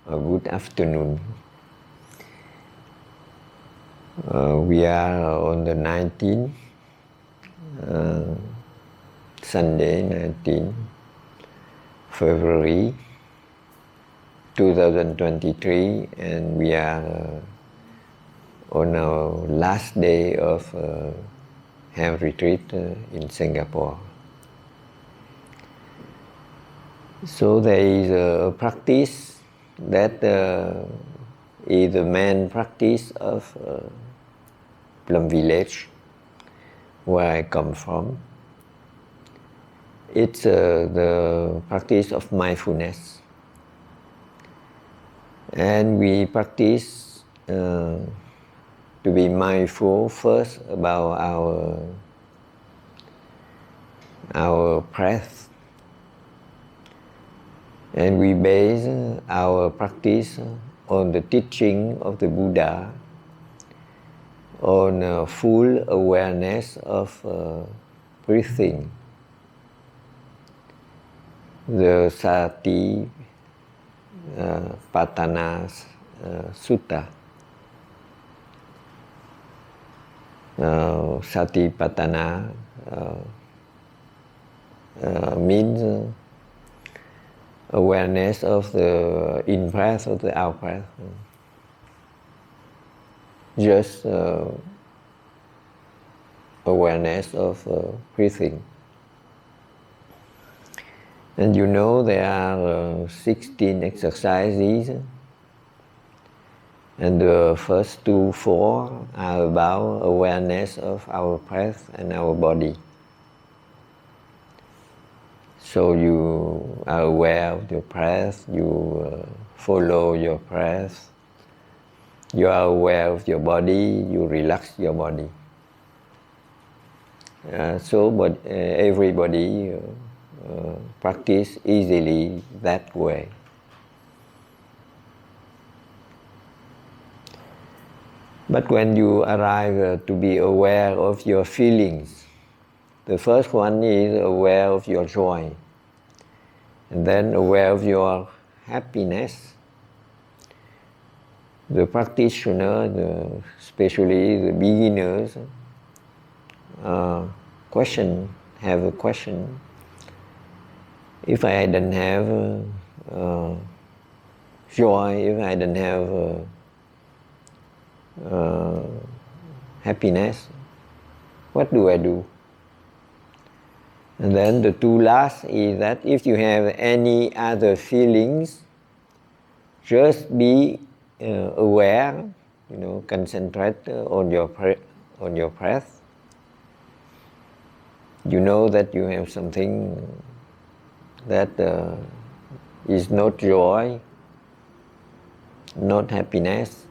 Good afternoon. We are on the 19th, Sunday, 19th February 2023, and we are on our last day of health retreat in Singapore. So there is a practice that is the main practice of Plum Village, where I come from. It's the practice of mindfulness. And we practice to be mindful first about our breath. And we base our practice on the teaching of the Buddha, on full awareness of breathing. The Sati Patana Sutta. Sati Patana means awareness of the in-breath, of the out-breath. Just awareness of breathing. And you know there are 16 exercises, and the first 4 are about awareness of our breath and our body. So you are aware of your breath, you follow your breath, you are aware of your body, you relax your body. But everybody practice easily that way. But when you arrive to be aware of your feelings, the first one is aware of your joy, and then aware of your happiness. The practitioner, especially the beginners, have a question. If I don't have joy, if I don't have happiness, what do I do? And then the 2 last is that if you have any other feelings, just be aware, concentrate on your breath. You know that you have something that is not joy, not happiness.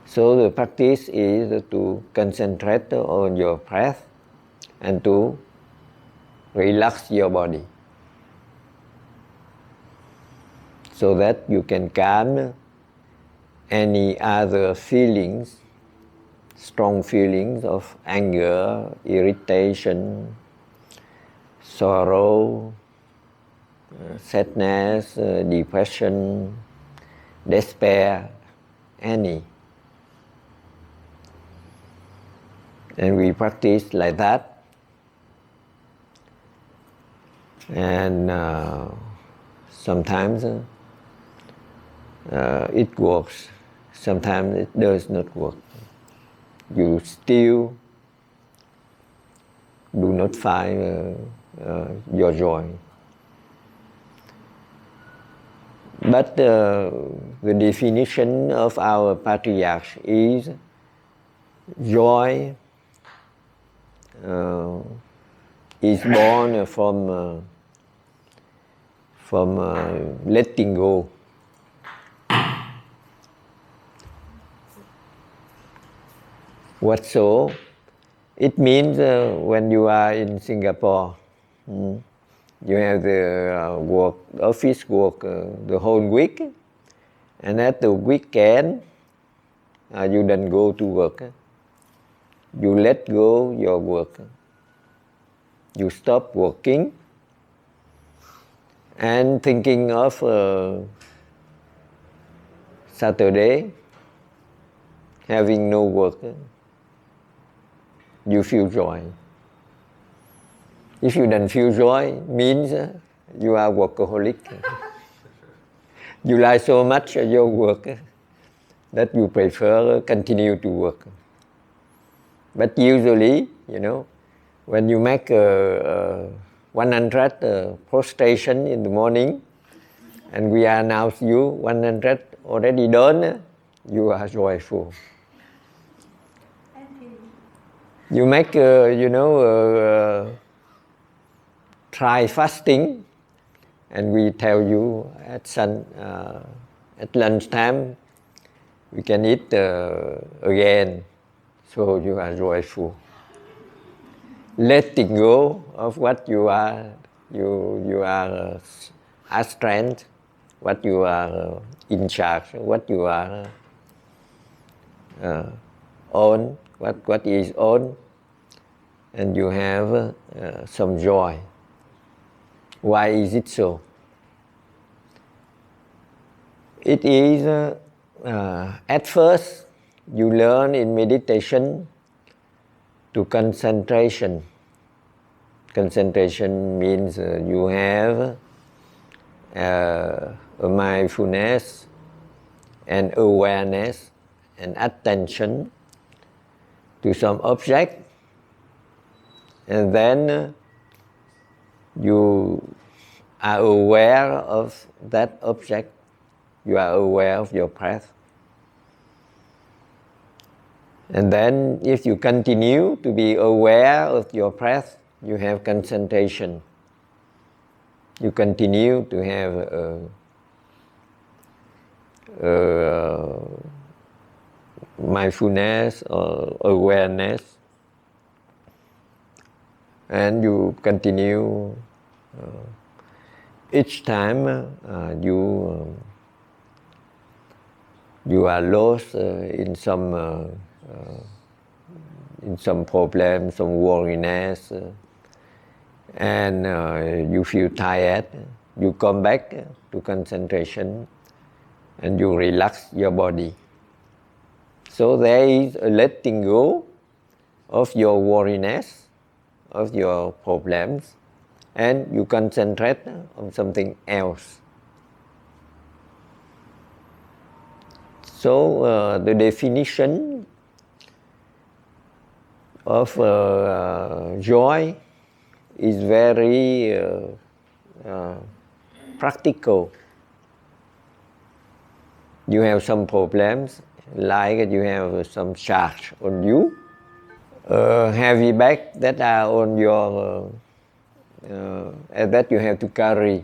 So the practice is to concentrate on your breath and to relax your body, so that you can calm any other feelings, strong feelings of anger, irritation, sorrow, sadness, depression, despair, any. And we practice like that. And sometimes it works, sometimes it does not work. You still do not find your joy. But the definition of our patriarch is joy is born from letting go. What so? It means when you are in Singapore, you have the office work the whole week, and at the weekend, you don't go to work. You let go your work. You stop working and thinking of Saturday, having no work, you feel joy. If you don't feel joy, means you are workaholic. You like so much your work that you prefer continue to work. But usually, when you make 100 prostration in the morning, and we announce you 100 already done, you are joyful. You make, try fasting, and we tell you at lunchtime, we can eat again, so you are joyful. Letting go of what you are as strength, what you are in charge, what you are own, what is own, and you have some joy. Why is it so? It is, at first, you learn in meditation to concentration. Concentration means you have a mindfulness and awareness and attention to some object, and then you are aware of that object, you are aware of your breath. And then if you continue to be aware of your breath, you have concentration. You continue to have mindfulness or awareness, and you continue each time you are lost in some problem, some worriness, and you feel tired, you come back to concentration and you relax your body. So there is a letting go of your worriness, of your problems, and you concentrate on something else. So the definition of joy is very practical. You have some problems, like you have some charge on you, heavy bag that are on your that you have to carry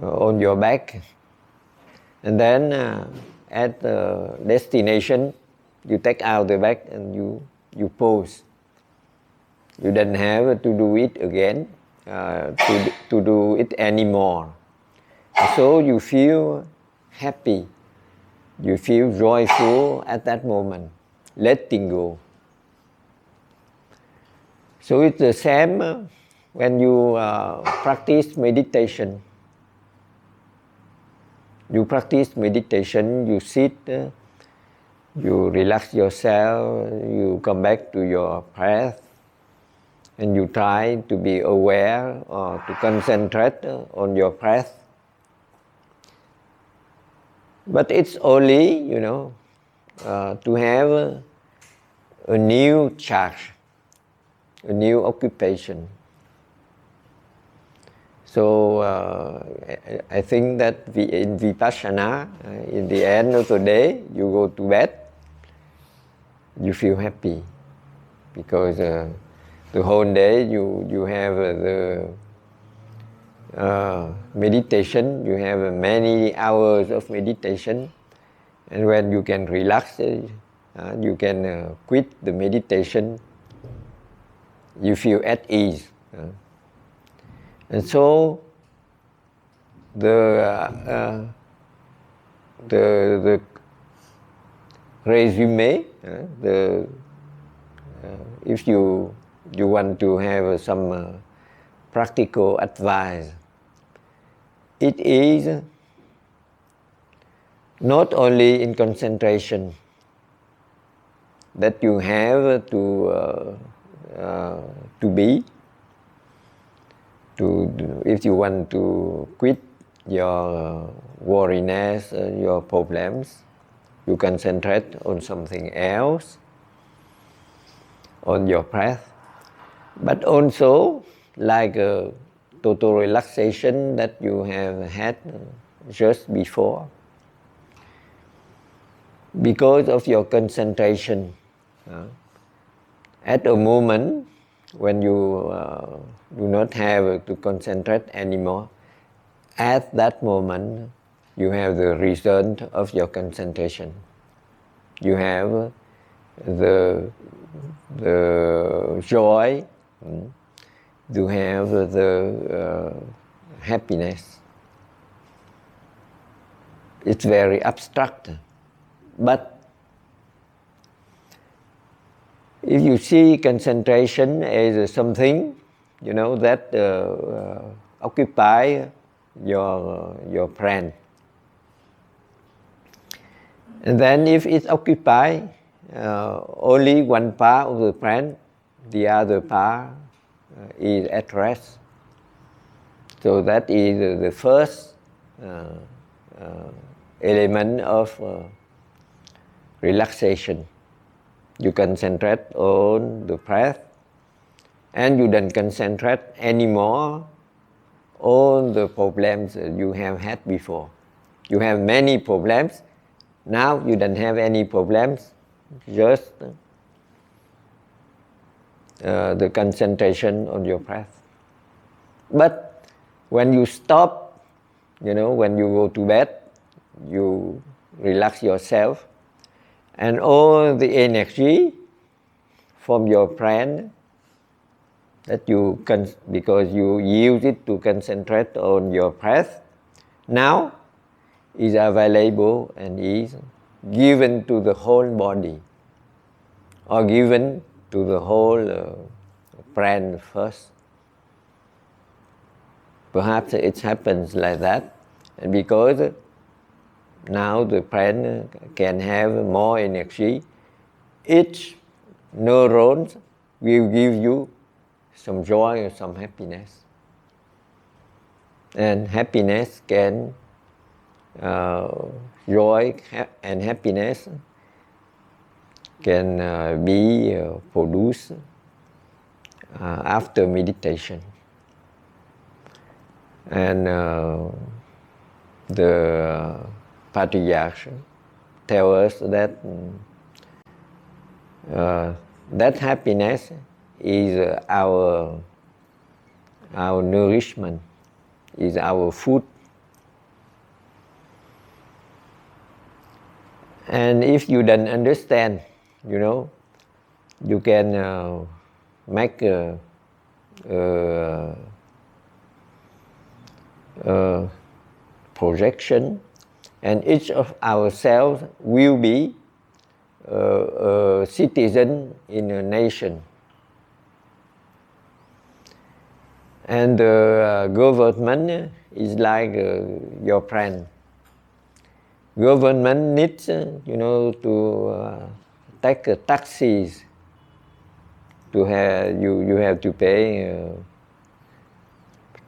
on your back, and then at the destination you take out the bag and you pause. You don't have to do it again, to do it anymore. So you feel happy, you feel joyful at that moment, letting go. So it's the same when you practice meditation. You practice meditation, you sit, you relax yourself, you come back to your breath, and you try to be aware or to concentrate on your breath. But it's only, to have a new charge, a new occupation. So I think that in Vipassana, in the end of the day, you go to bed, you feel happy, because the whole day you have the meditation, you have many hours of meditation, and when you can relax, you can quit the meditation, you feel at ease. And so the resume, if you want to have some practical advice, it is not only in concentration that you have to be, if you want to quit your worriness, your problems, you concentrate on something else, on your breath, but also like a total relaxation that you have had just before. Because of your concentration, at a moment when you do not have to concentrate anymore, at that moment you have the result of your concentration. You have the joy, you have the happiness. It's very abstract, but if you see concentration as something, that occupy your brain, and then if it occupy only one part of the brain, the other part is at rest. So that is the first element of relaxation. You concentrate on the breath, and you don't concentrate anymore on the problems you have had before. You have many problems. Now you don't have any problems, just the concentration on your breath. But when you stop, when you go to bed, you relax yourself, and all the energy from your brain that because you use it to concentrate on your breath, now is available and is given to the whole body, or given to the whole brain first. Perhaps it happens like that, and because now the brain can have more energy, each neurons will give you some joy or some happiness. And happiness can, joy and happiness can be produced after meditation. And the patriarchs tell us that that happiness is our nourishment, is our food. And if you don't understand, you can make a projection, and each of ourselves will be a citizen in a nation. And the government is like your friend. Government needs, to take taxis. You have to pay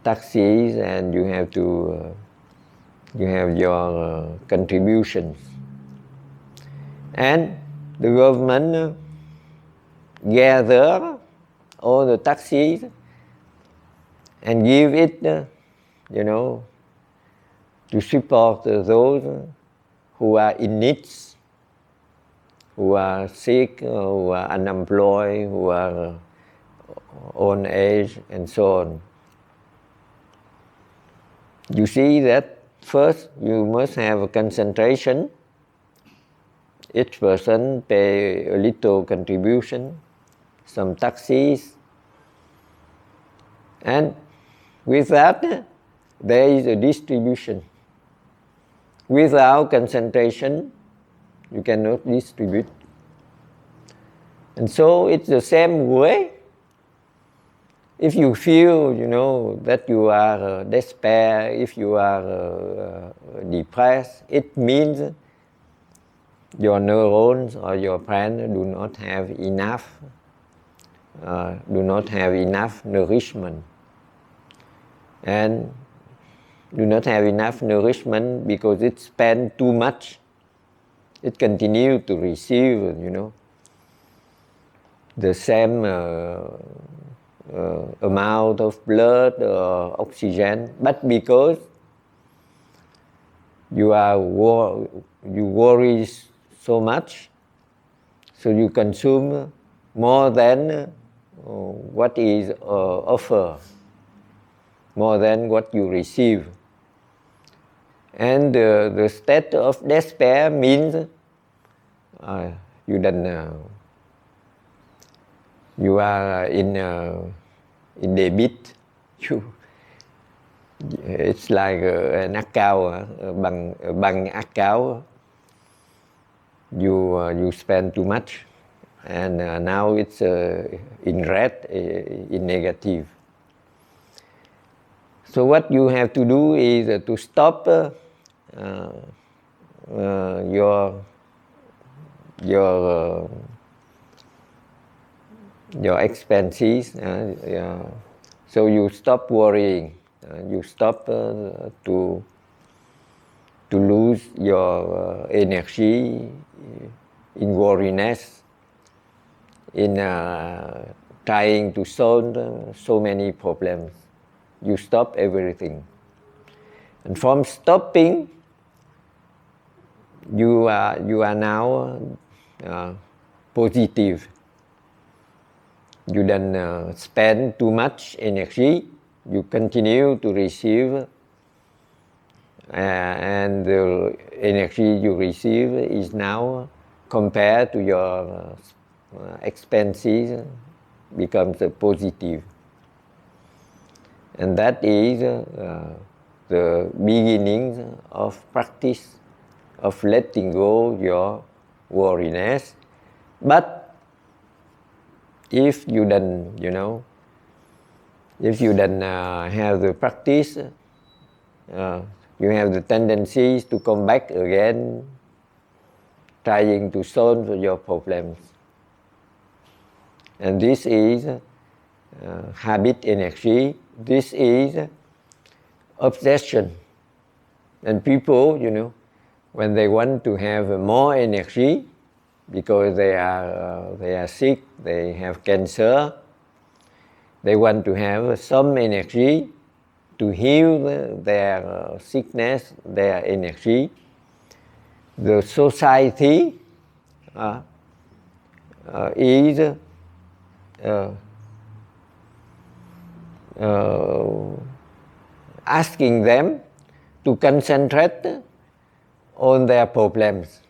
taxis, and you have your contributions. And the government gather all the taxis and give it, to support those who are in needs, who are sick, who are unemployed, who are old age, and so on. You see that first you must have a concentration. Each person pay a little contribution, some taxes, and with that there is a distribution. Without concentration, you cannot distribute. And so it's the same way. If you feel, that you are despair, if you are depressed, it means your neurons or your brain do not have enough nourishment. And do not have enough nourishment because it spends too much. It continues to receive, the same amount of blood or oxygen, but because you worry so much, so you consume more than what is offered, more than what you receive. And the state of despair means you are in debit. It's like an account, bằng account. You spend too much, and now it's in red, in negative. So what you have to do is to stop your expenses. So you stop worrying. You stop to lose your energy in worriness, in trying to solve so many problems. You stop everything. And from stopping, you are now positive. You don't spend too much energy. You continue to receive, and the energy you receive is now compared to your expenses becomes positive. And that is the beginning of practice of letting go your worriness. But if you don't, if you don't have the practice, you have the tendencies to come back again, trying to solve your problems. And this is habit energy. This is obsession. And people, when they want to have more energy, because they are sick, they have cancer, they want to have some energy to heal their sickness, their energy. The society is asking them to concentrate on their problems.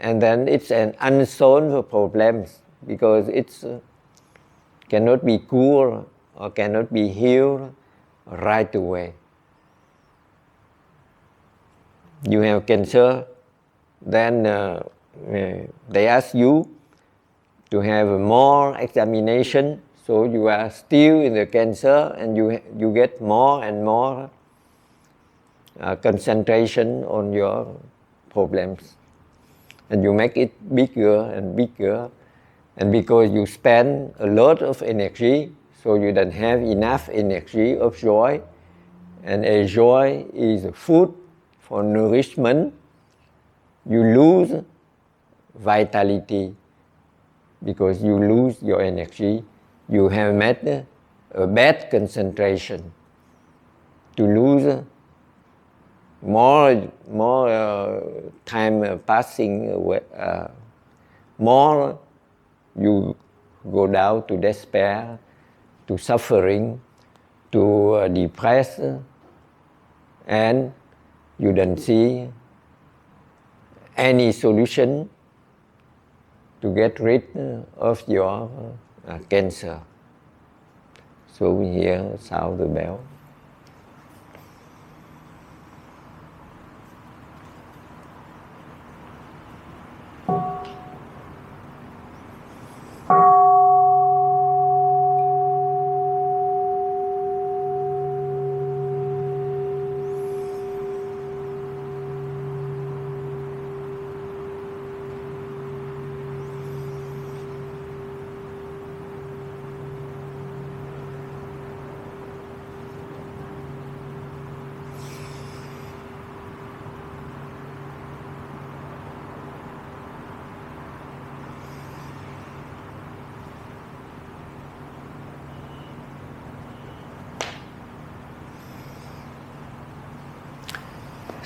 And then it's an unsolved problem because it cannot be cured or cannot be healed right away. You have cancer, then they ask you to have more examination, so you are still in the cancer and you get more and more concentration on your problems. And you make it bigger and bigger, and because you spend a lot of energy, so you don't have enough energy of joy, and a joy is food for nourishment, you lose vitality because you lose your energy. You have made a bad concentration. To lose more time passing away, more you go down to despair, to suffering, to depression, and you don't see any solution to get rid of your cancer. So we hear sound the bell.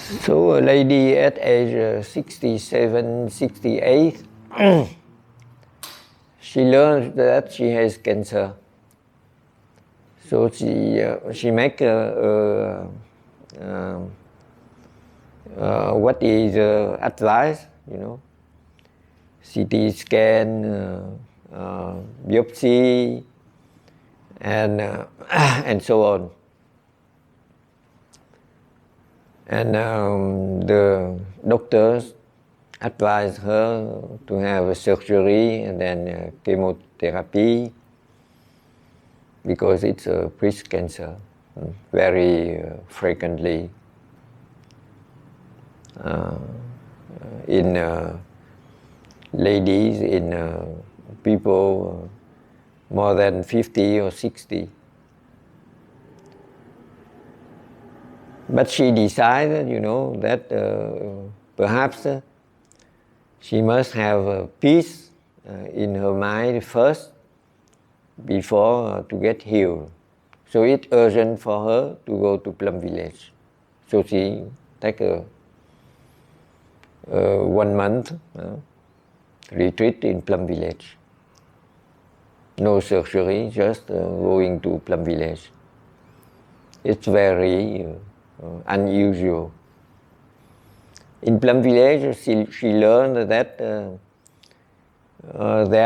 So a lady at age 67, 68, she learned that she has cancer. So she make what is advised, CT scan, biopsy, and and so on. And the doctors advised her to have a surgery and then chemotherapy because it's a breast cancer, very frequently in ladies, in people more than 50 or 60. But she decided, that perhaps she must have peace in her mind first before to get healed. So it's urgent for her to go to Plum Village. So she take a 1 month retreat in Plum Village. No surgery, just going to Plum Village. It's very unusual. In Plum Village, she learned that there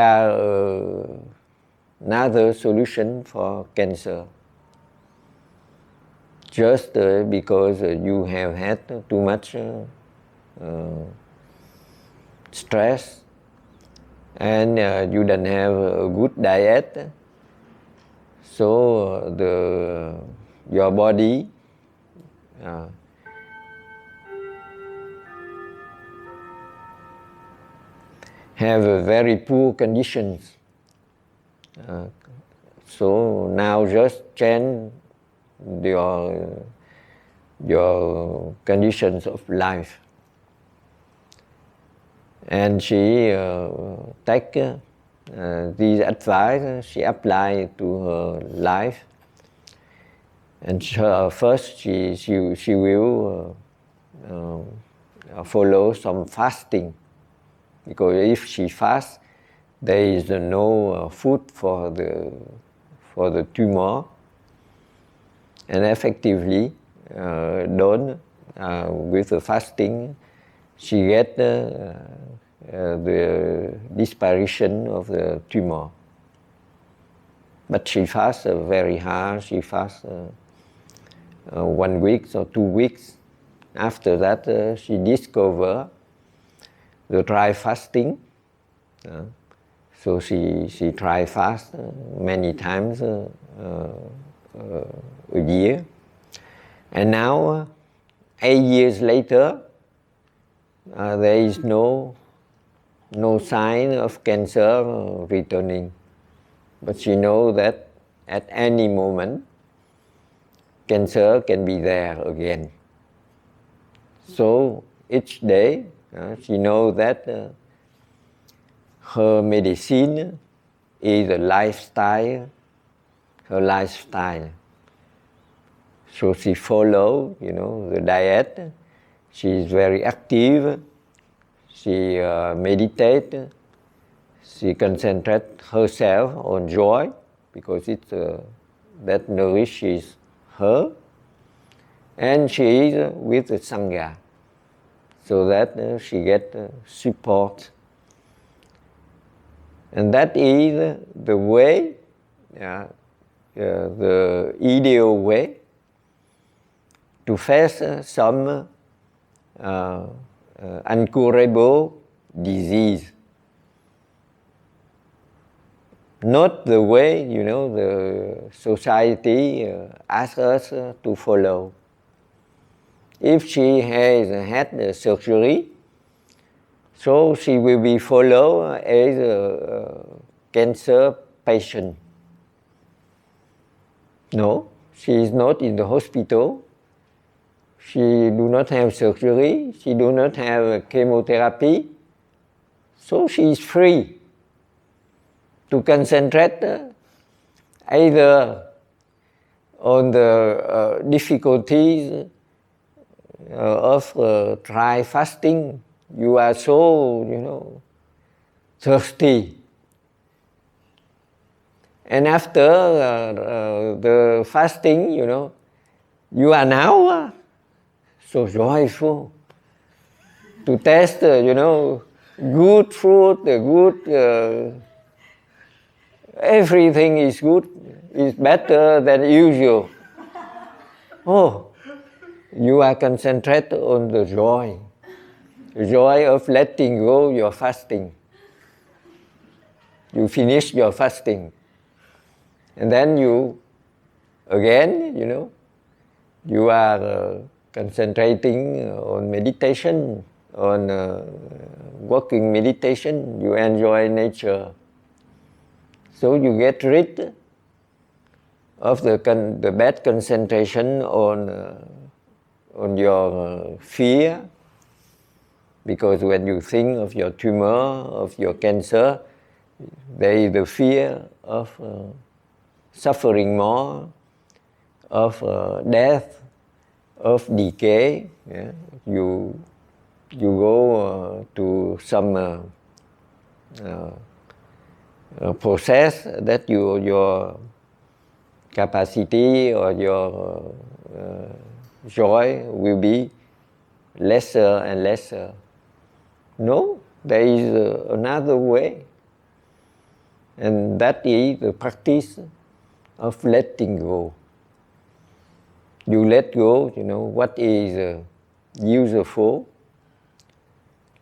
are another solution for cancer. Just because you have had too much stress and you don't have a good diet, so your body have a very poor conditions. So now just change your conditions of life. And she take these advice, she apply to her life. And first she will follow some fasting, because if she fasts, there is no food for the tumor, and effectively done with the fasting, she get the disparition of the tumor. But she fasts very hard. She fasts 1 week or 2 weeks. After that, she discover the dry fasting. So she try fast many times a year. And now, 8 years later, there is no sign of cancer returning. But she knows that at any moment, cancer can be there again. So each day, she knows that her medicine is a lifestyle, her lifestyle. So she follows, the diet. She is very active. She meditates. She concentrates herself on joy, because it's that nourishes her. And she is with the Sangha, so that she gets support. And that is the way, the ideal way to face some incurable disease. Not the way, the society asks us to follow. If she has had the surgery, so she will be followed as a cancer patient. No, she is not in the hospital. She do not have surgery. She do not have chemotherapy. So she is free to concentrate either on the difficulties of dry fasting, you are so, thirsty. And after the fasting, you are now so joyful to taste, good food, good, everything is good, is better than usual. Oh, you are concentrated on the joy of letting go your fasting. You finish your fasting. And then you, again, you are concentrating on meditation, on working meditation. You enjoy nature. So you get rid of the bad concentration on your fear, because when you think of your tumor, of your cancer, there is the fear of suffering more, of death, of decay. Yeah? You go to some process that your capacity or your joy will be lesser and lesser. No, there is another way. And that is the practice of letting go. You let go, what is useful.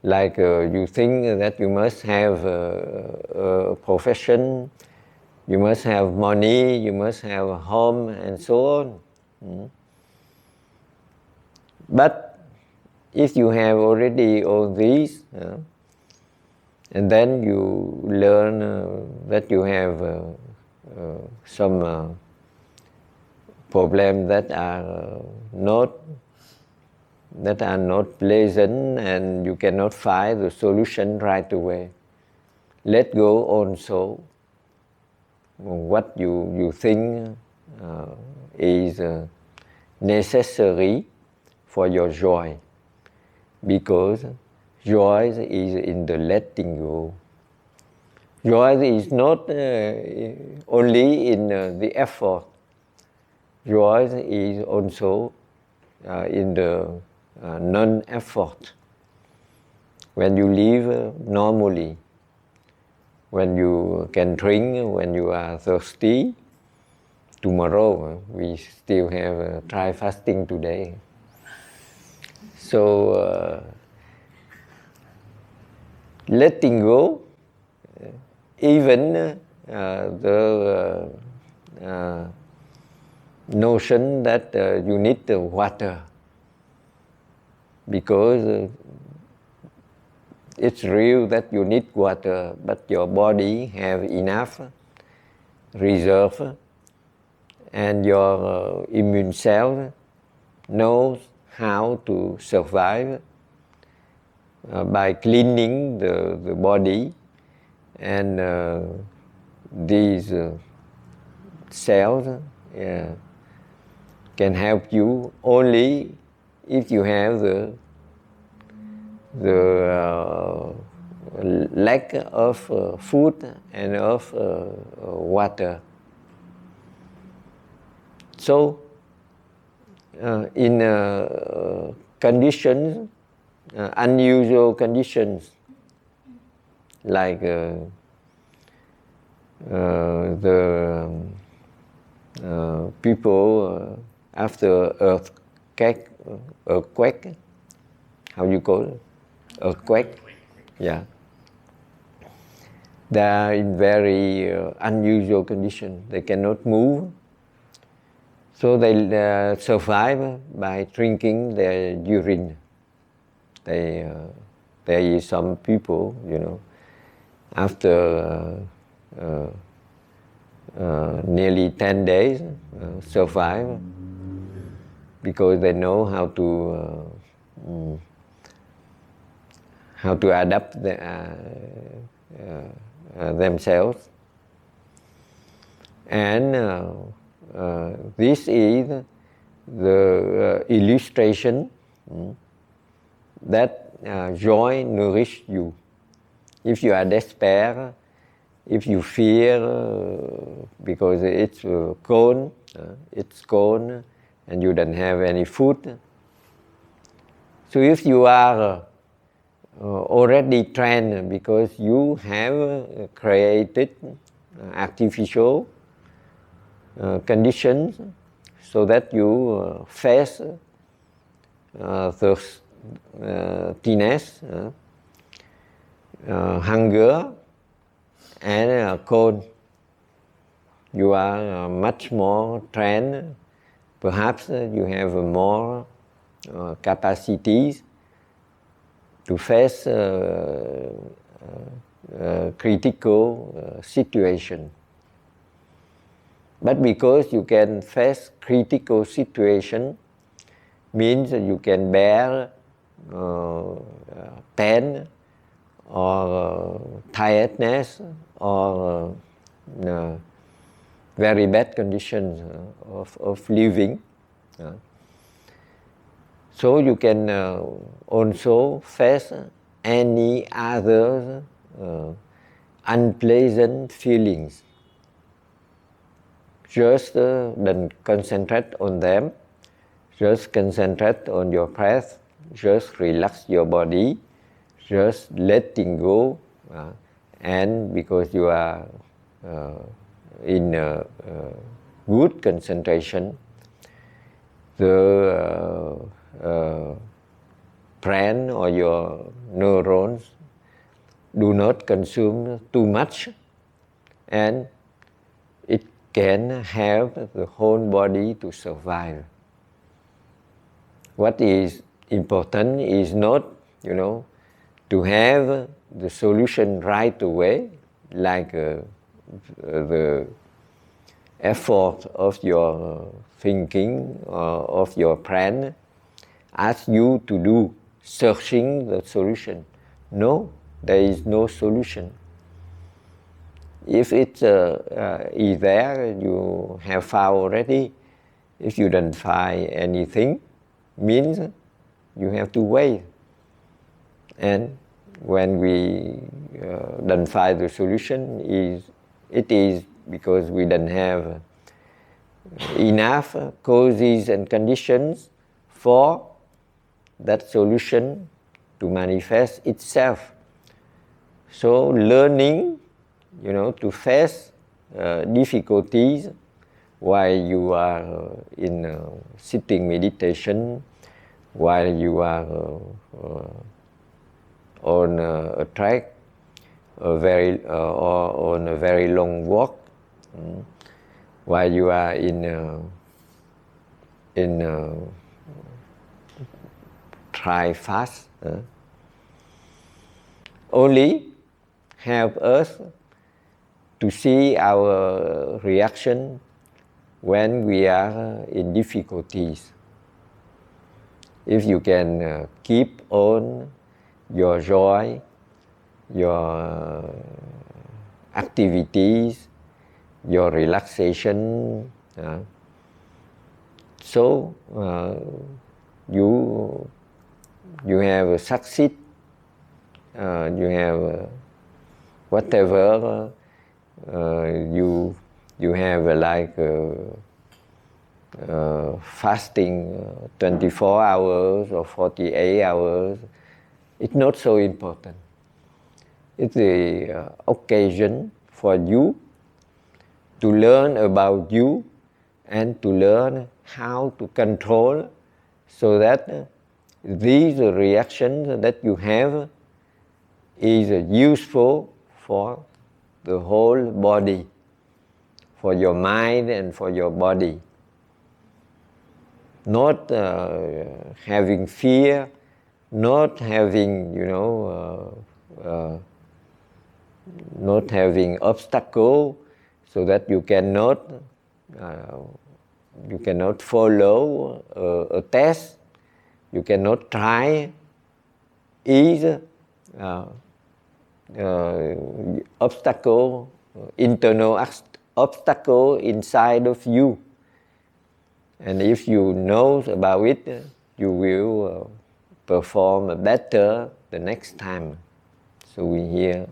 Like you think that you must have a profession, you must have money, you must have a home, and so on. But if you have already all these, and then you learn that you have some problems that are not pleasant, and you cannot find the solution right away. Let go also what you think is necessary for your joy, because joy is in the letting go. Joy is not only in the effort. Joy is also in the non-effort. When you live normally, when you can drink, when you are thirsty. Tomorrow we still have dry fasting today. So letting go, even the notion that you need the water, because it's real that you need water, but your body have enough reserve, and your immune cell knows how to survive by cleaning the body, and these cells can help you only if you have the lack of food and of water. So in conditions, unusual conditions, like the people after earthquake, how you call it? Earthquake? Yeah. They are in very unusual conditions. They cannot move. So they survive by drinking their urine. There is some people, after nearly 10 days survive, because they know how to adapt themselves. And this is the illustration That joy nourishes you. If you are despair, if you fear because it's cold, and you don't have any food. So if you are already trained because you have created artificial conditions so that you face thirstiness, hunger, and cold. You are much more trained. Perhaps you have more capacities to face critical situation. But because you can face critical situation, means you can bear pain or tiredness or very bad conditions of living. So you can also face any other unpleasant feelings. Just don't concentrate on them. Just concentrate on your breath. Just relax your body. Just letting go. And because you are in good concentration, the brain or your neurons do not consume too much, and it can help the whole body to survive. What is important is not, to have the solution right away, like the effort of your thinking or of your brain ask you to do, searching the solution. No, there is no solution. If it is there, you have found already. If you don't find anything, means you have to wait. And when we don't find the solution, it is because we don't have enough causes and conditions for that solution to manifest itself. So learning, to face difficulties while you are in sitting meditation, while you are on a track, or on a very long walk, while you are in try fast, only help us to see our reaction when we are in difficulties. If you can keep on your joy, your activities, your relaxation, so you have succeed, you have whatever you have like fasting 24 hours or 48 hours. It's not so important. It's the occasion for you to learn about you and to learn how to control so that these reactions that you have is useful for the whole body, for your mind and for your body. Not having fear, not having, not having obstacle, so that you cannot follow a test, you cannot try is obstacle, internal obstacle inside of you. And if you know about it, you will perform better the next time. So we hear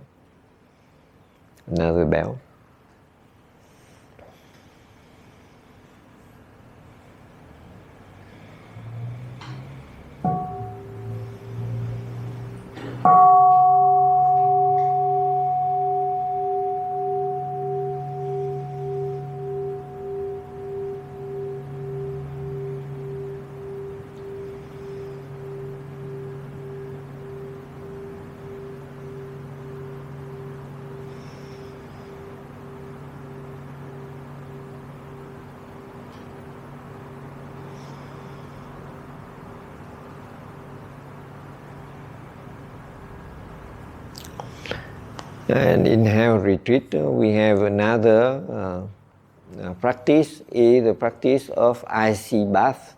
another bell. And in health retreat, we have another practice, is the practice of icy bath.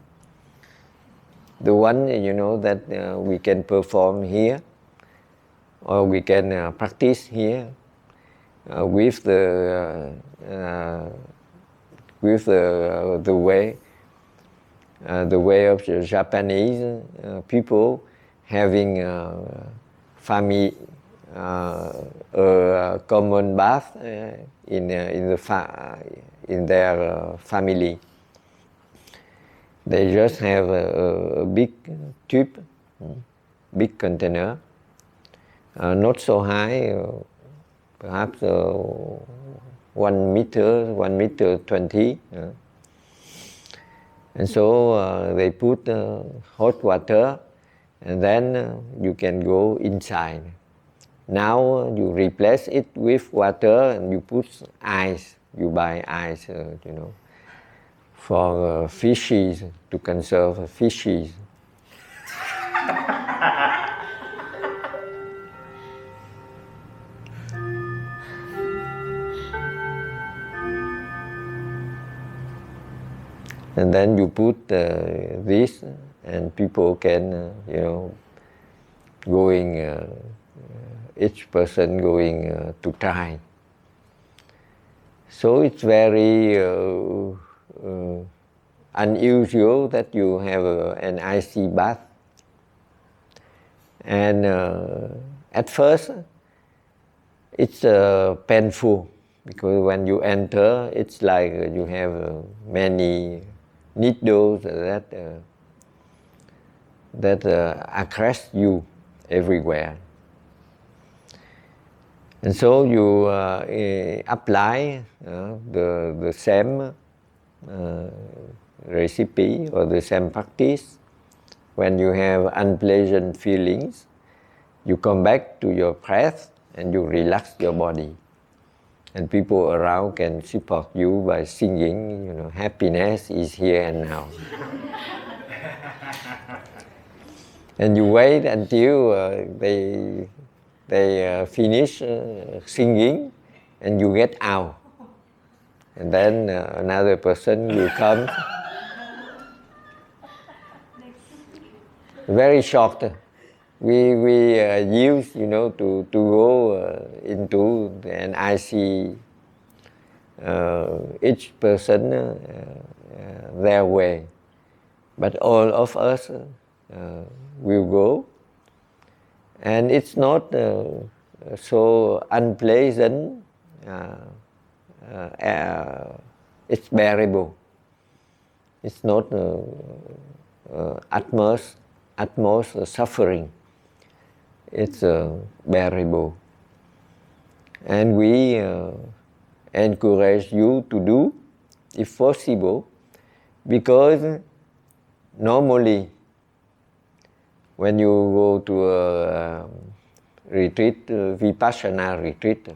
The one, that we can perform here, or we can practice here with the way of the Japanese people having family. A common bath in their family. They just have a big tube, big container, not so high, perhaps 1 meter 20. And so they put hot water, and then you can go inside. Now you replace it with water and you put ice. You buy ice, for fishes, to conserve fishes. And then you put this, and people can, each person going to try. So it's very unusual that you have an icy bath. And at first, it's painful, because when you enter, it's like you have many needles that across you everywhere. And so you apply the same recipe or the same practice. When you have unpleasant feelings, you come back to your breath and you relax your body. And people around can support you by singing, happiness is here and now. And you wait until they finish singing, and you get out. And then another person will come. Very short. We use, to go into an icy, each person their way. But all of us will go. And it's not so unpleasant, it's bearable. It's not utmost suffering. It's bearable. And we encourage you to do, if possible, because normally when you go to a retreat, Vipassana retreat,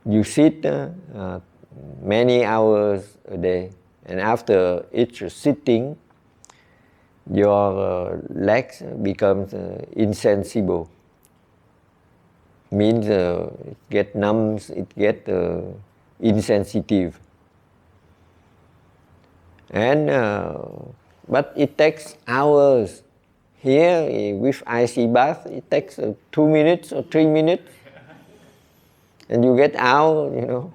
you sit many hours a day, and after each sitting, your legs becomes insensible. Means it get numb, it get insensitive. And but it takes hours. Here with icy bath, it takes 2 minutes or 3 minutes, and you get out,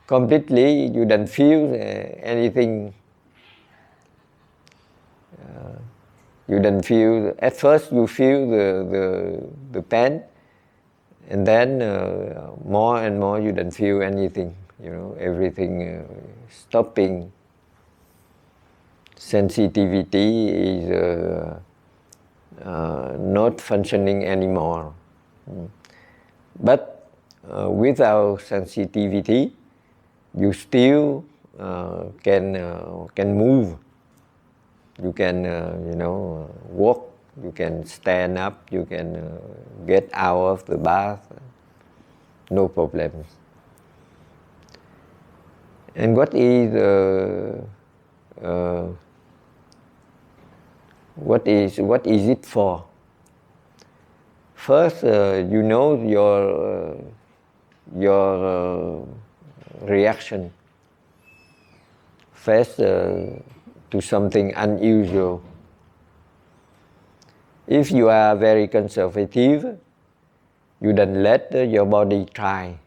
completely. You don't feel anything. You don't feel, at first you feel the pain, and then more and more you don't feel anything, everything stopping. Sensitivity is not functioning anymore. But without sensitivity, you still can move. You can, walk. You can stand up. You can get out of the bath. No problems. And what is it for? First, your reaction face to something unusual. If you are very conservative, you don't let your body try,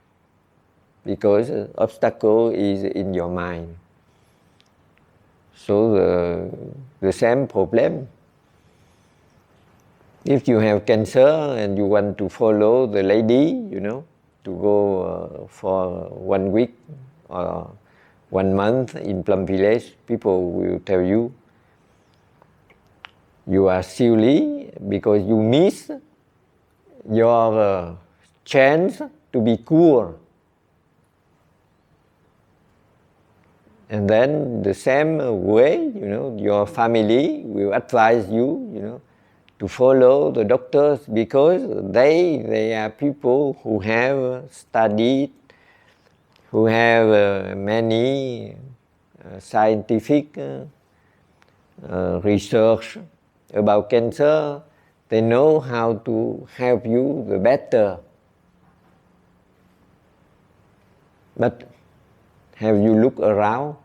because obstacle is in your mind. So the same problem. If you have cancer and you want to follow the lady, to go for 1 week or 1 month in Plum Village, people will tell you, you are silly because you miss your chance to be cured. And then the same way, your family will advise you, to follow the doctors, because they are people who have studied, who have many scientific research about cancer. They know how to help you the better. But have you looked around?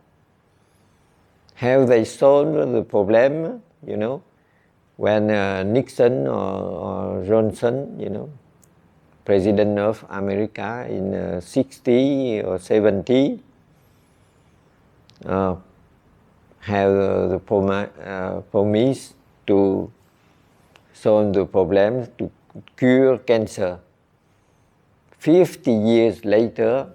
Have they solved the problem, when Nixon or Johnson, President of America in 60 or 70, have the promise to solve the problems, to cure cancer. 50 years later,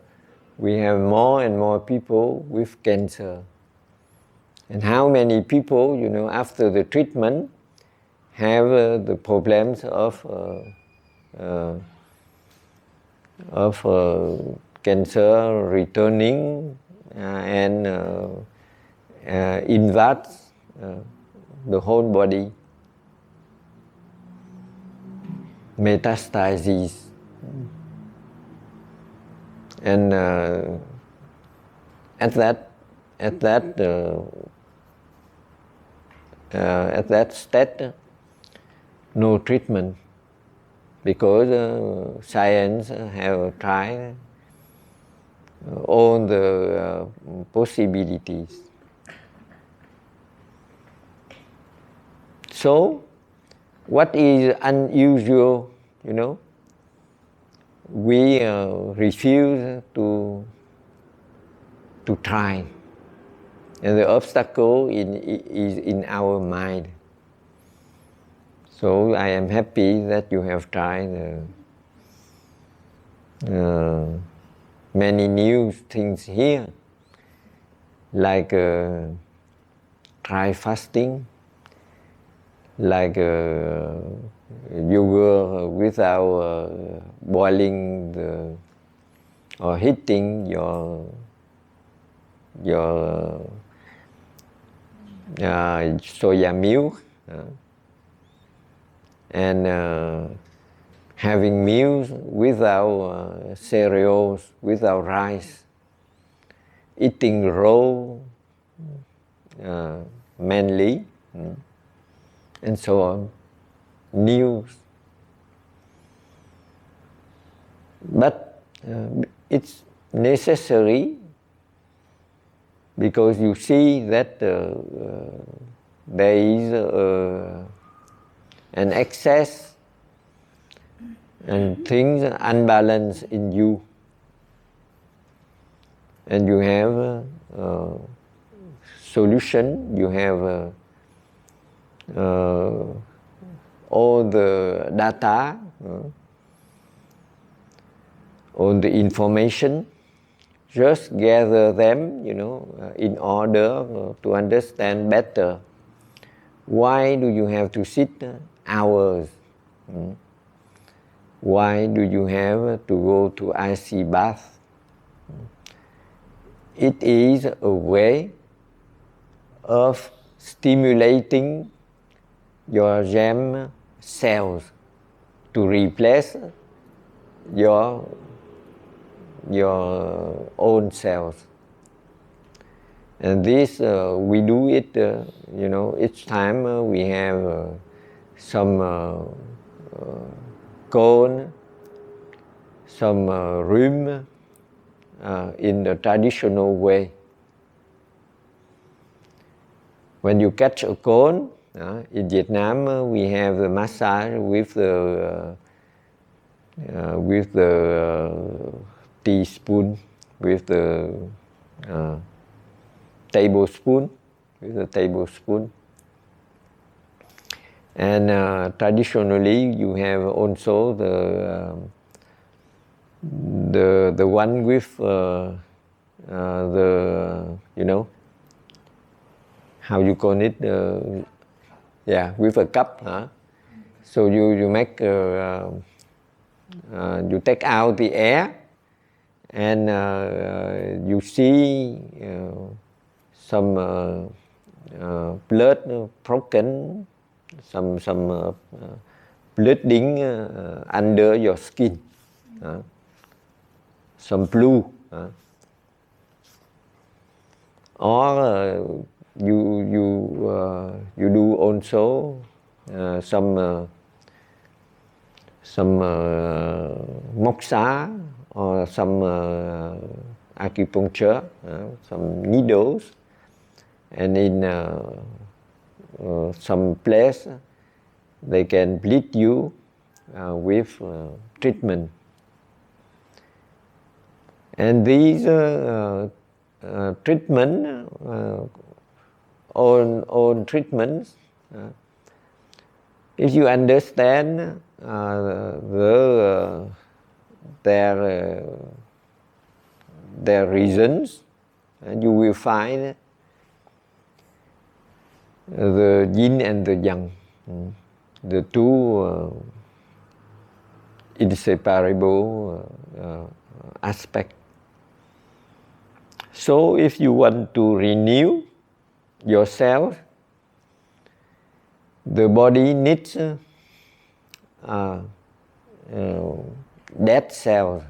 we have more and more people with cancer. And how many people, after the treatment, have the problems of cancer returning and invades the whole body. Metastases. And at that state, no treatment, because science have tried all the possibilities. So, what is unusual, we refuse to try. And the obstacle is in our mind. So I am happy that you have tried many new things here, like try fasting, like yoga without boiling or heating your soya milk, and having meals without cereals, without rice, eating raw mainly, and so on. News. But it's necessary, because you see that there is an excess and things unbalanced in you, and you have a solution, you have all the data, all the information, just gather them, in order to understand better. Why do you have to sit hours? Why do you have to go to icy bath? It is a way of stimulating your germ cells to replace your own cells. And this, we do it, each time we have some cone, some room in the traditional way. When you catch a cone, in Vietnam we have the massage with the teaspoon, with the tablespoon, and traditionally you have also the one with how you call it, with a cup, so you make you take out the air, and you see some blood broken, some bleeding under your skin, some blue, or you do also some moxa or some acupuncture, some needles, and in some place they can bleed you with treatment. And these treatment, own treatments, if you understand their reasons, you will find the yin and the yang, the two inseparable aspects. So if you want to renew yourself, the body needs dead cells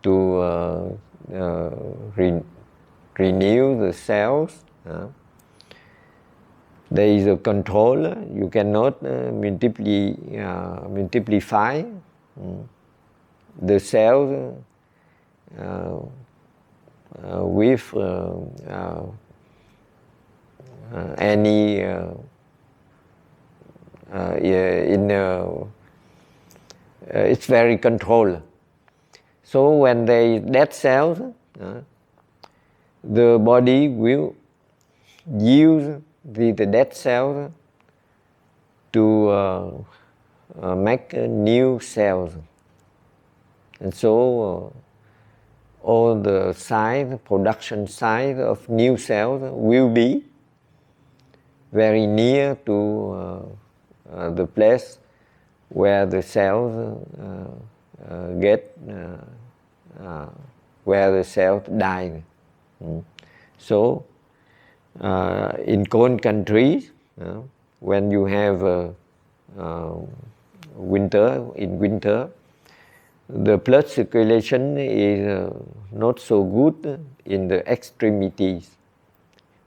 to renew the cells. There is a control. You cannot multiply the cells with any it's very controlled. So when there is dead cells, the body will use the dead cells to make new cells. And so all the production side of new cells will be very near to the place where the cells where the cells die. So in cold countries, when you have winter, the blood circulation is not so good in the extremities,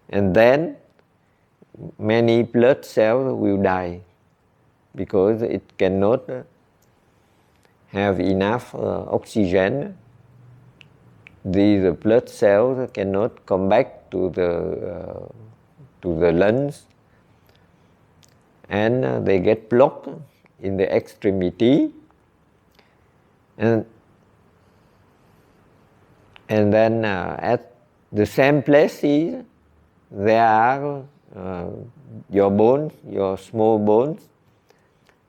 and then many blood cells will die because it cannot have enough oxygen. These blood cells cannot come back to the lungs, and they get blocked in the extremity, and then at the same places there are your bones, your small bones,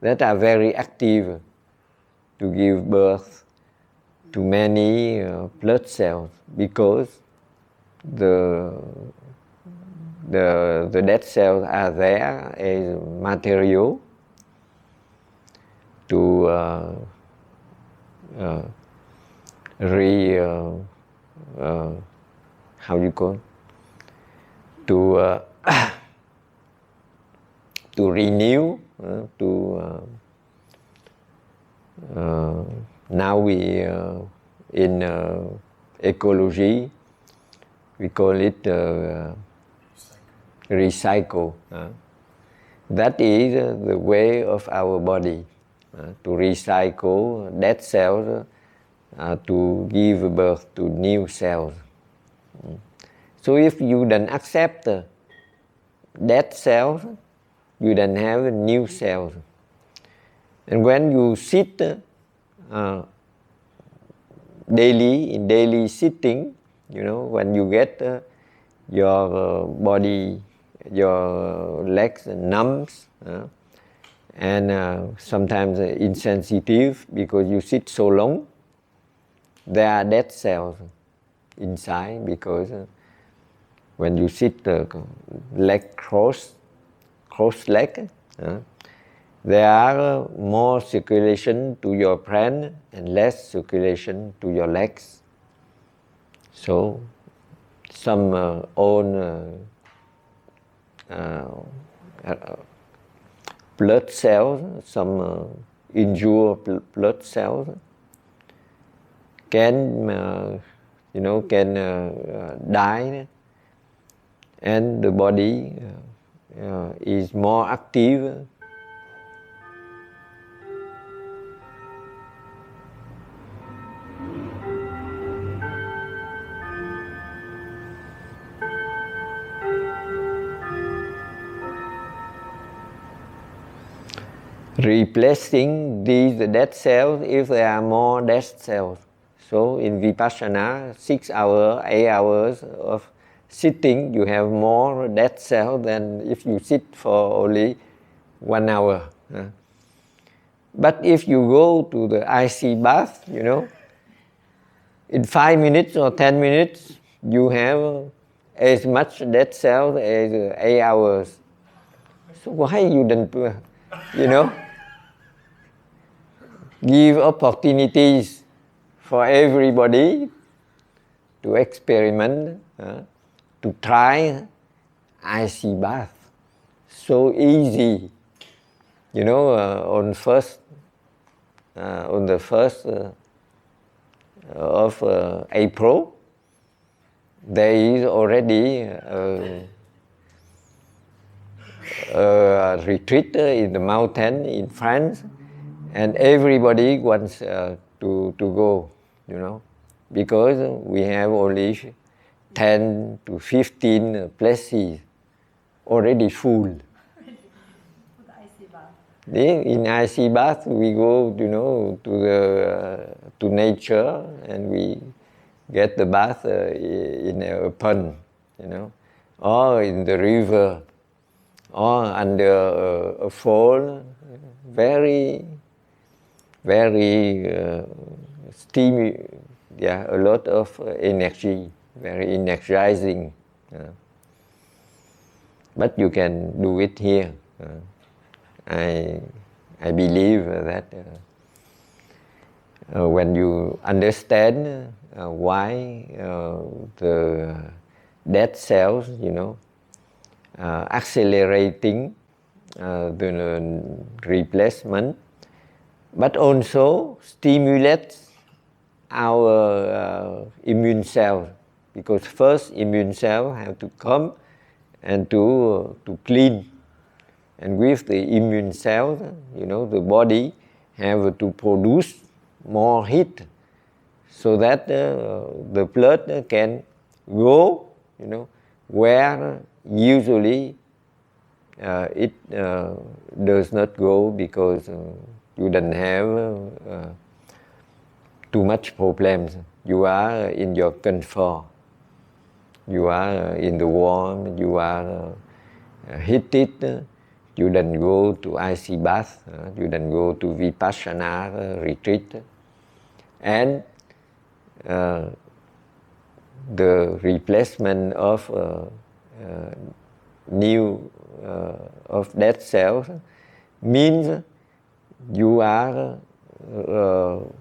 that are very active to give birth to many blood cells, because the dead cells are there as material to how you call, to to renew, now we in ecology we call it recycle. That is the way of our body, to recycle dead cells to give birth to new cells. So if you don't accept dead cells, you don't have new cells. And when you sit daily sitting, when you get your body, your legs numbs, and sometimes insensitive because you sit so long, there are dead cells inside, because when you sit leg cross leg, there are more circulation to your brain and less circulation to your legs. So some own blood cells, some injured blood cells can die, and the body is more active. Replacing these dead cells if there are more dead cells. So in Vipassana, 6 hours, 8 hours of sitting, you have more dead cells than if you sit for only 1 hour. But if you go to the icy bath, in 5 minutes or 10 minutes, you have as much dead cells as 8 hours. So why you don't, give opportunities for everybody to experiment, to try icy bath. So easy, on the 1st of April, there is already a retreat in the mountain in France, and everybody wants to go, because we have only 10 to 15 places already full. In icy bath, we go, to nature, and we get the bath in a pond, or in the river, or under a fall. Very steamy, a lot of energy, very energizing. But you can do it here. I believe that when you understand why the dead cells, accelerating the replacement, but also stimulates our immune cells, because first immune cells have to come and to clean. And with the immune cells, the body have to produce more heat, so that the blood can go, where usually it does not go, because you don't have too much problems. You are in your comfort. You are in the warm. You are hit it, you then go to icy bath, you then go to Vipassana retreat, and the replacement of new of dead cells means you are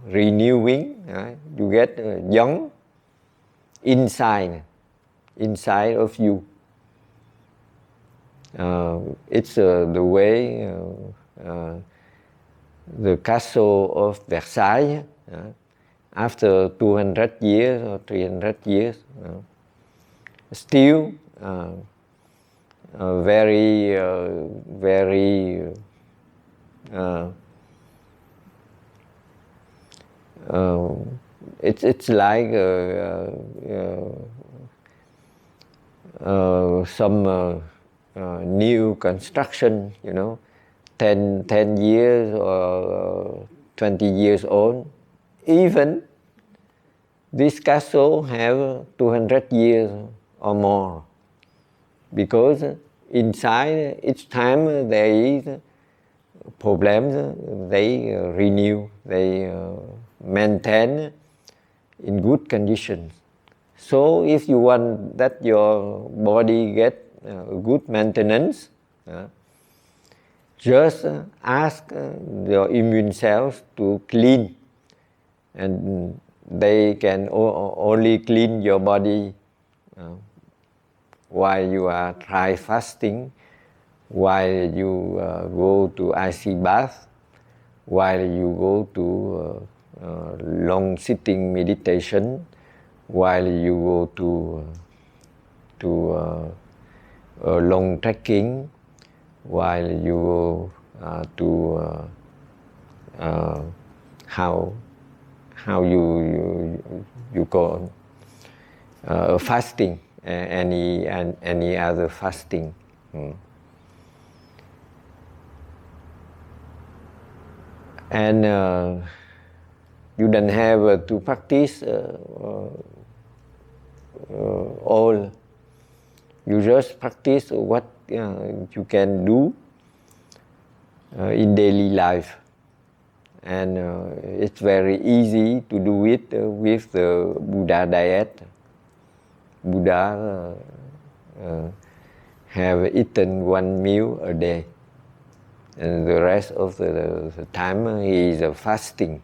renewing, you get young inside of you. It's the way the castle of Versailles, after 200 years or 300 years, still very it's like some new construction, 10 years or 20 years old. Even this castle have 200 years or more, because inside each time there is problems, they renew, they maintain in good conditions. So if you want that your body get good maintenance, just ask your immune cells to clean, and they can only clean your body while you are dry fasting, while you go to icy bath, while you go to long sitting meditation, while you go to long trekking, while you go to how you call fasting, any other fasting. And you don't have to practice all. You just practice what you can do in daily life, and it's very easy to do it with the Buddha diet. Buddha have eaten one meal a day, and the rest of the time he is fasting.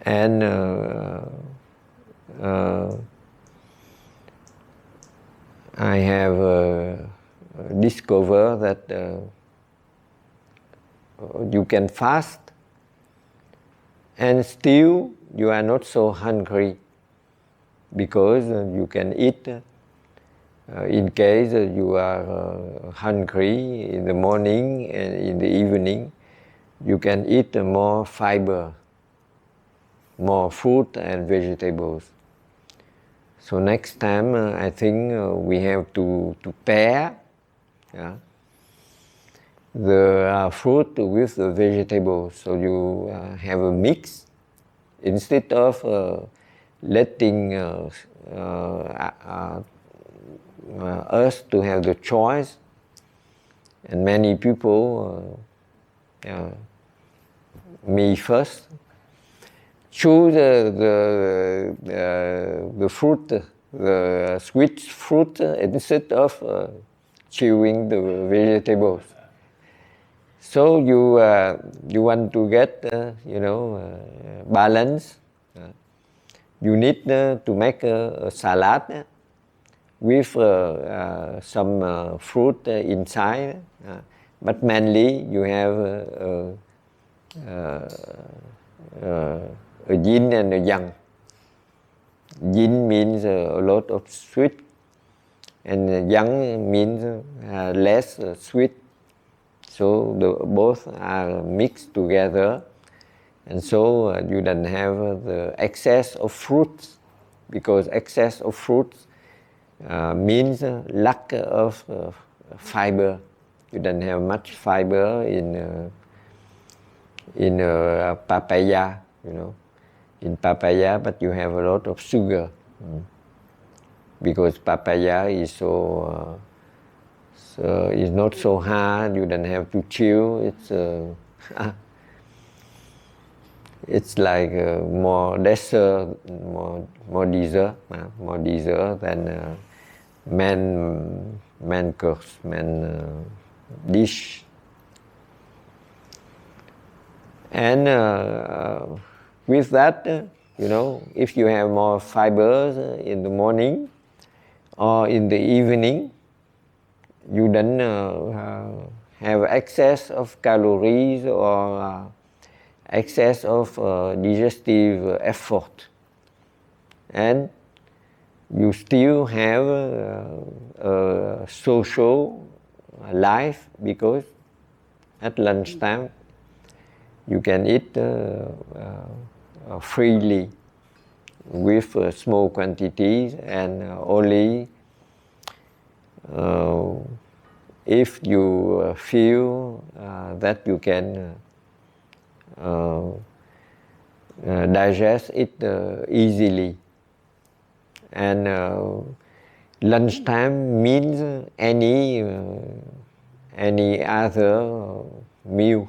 And I have discovered that you can fast and still you are not so hungry, because you can eat in case you are hungry in the morning and in the evening. You can eat more fiber, more fruit and vegetables. So next time I think we have to pair the fruit with the vegetables. So you have a mix instead of letting us to have the choice. And many people, me first, choose the fruit, the sweet fruit, instead of chewing the vegetables. So you want to get balance. You need to make a salad with some fruit inside, but mainly you have a yin and a yang. Yin means a lot of sweet, and yang means less sweet. So both are mixed together, and so you don't have the excess of fruits, because excess of fruits means lack of fiber. You don't have much fiber in papaya, in papaya, but you have a lot of sugar, because papaya is so it's not so hard. You don't have to chew. It's like more dessert, more dessert than main course, main dish. And with that, if you have more fibers in the morning or in the evening, you don't have excess of calories or excess of digestive effort. And you still have a social life, because at lunchtime you can eat freely with small quantities, and only if you feel that you can digest it easily. And lunchtime means any other meal.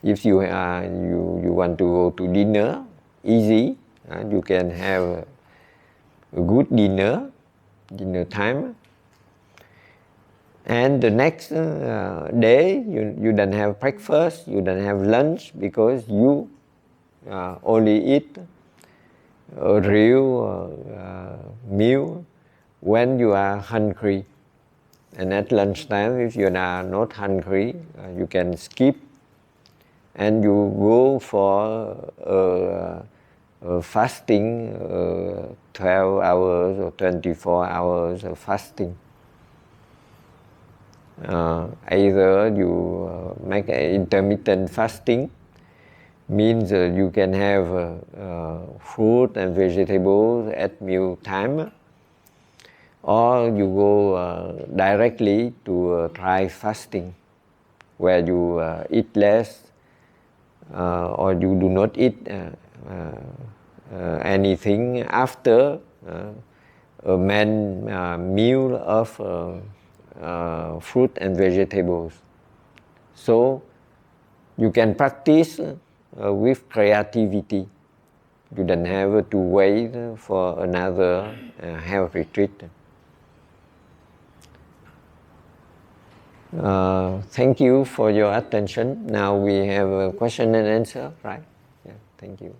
If you want to go to dinner, easy, you can have a good dinner time. And the next day, you don't have breakfast, you don't have lunch, because you only eat a real meal when you are hungry. And at lunchtime, if you are not hungry, you can skip and you go for fasting, 12 hours or 24 hours of fasting. Either you make an intermittent fasting, means you can have fruit and vegetables at meal time, or you go directly to dry fasting, where you eat less, or you do not eat anything after a main meal of fruit and vegetables. So you can practice with creativity. You don't have to wait for another health retreat. Thank you for your attention. Now we have a question and answer, right? Yeah, thank you.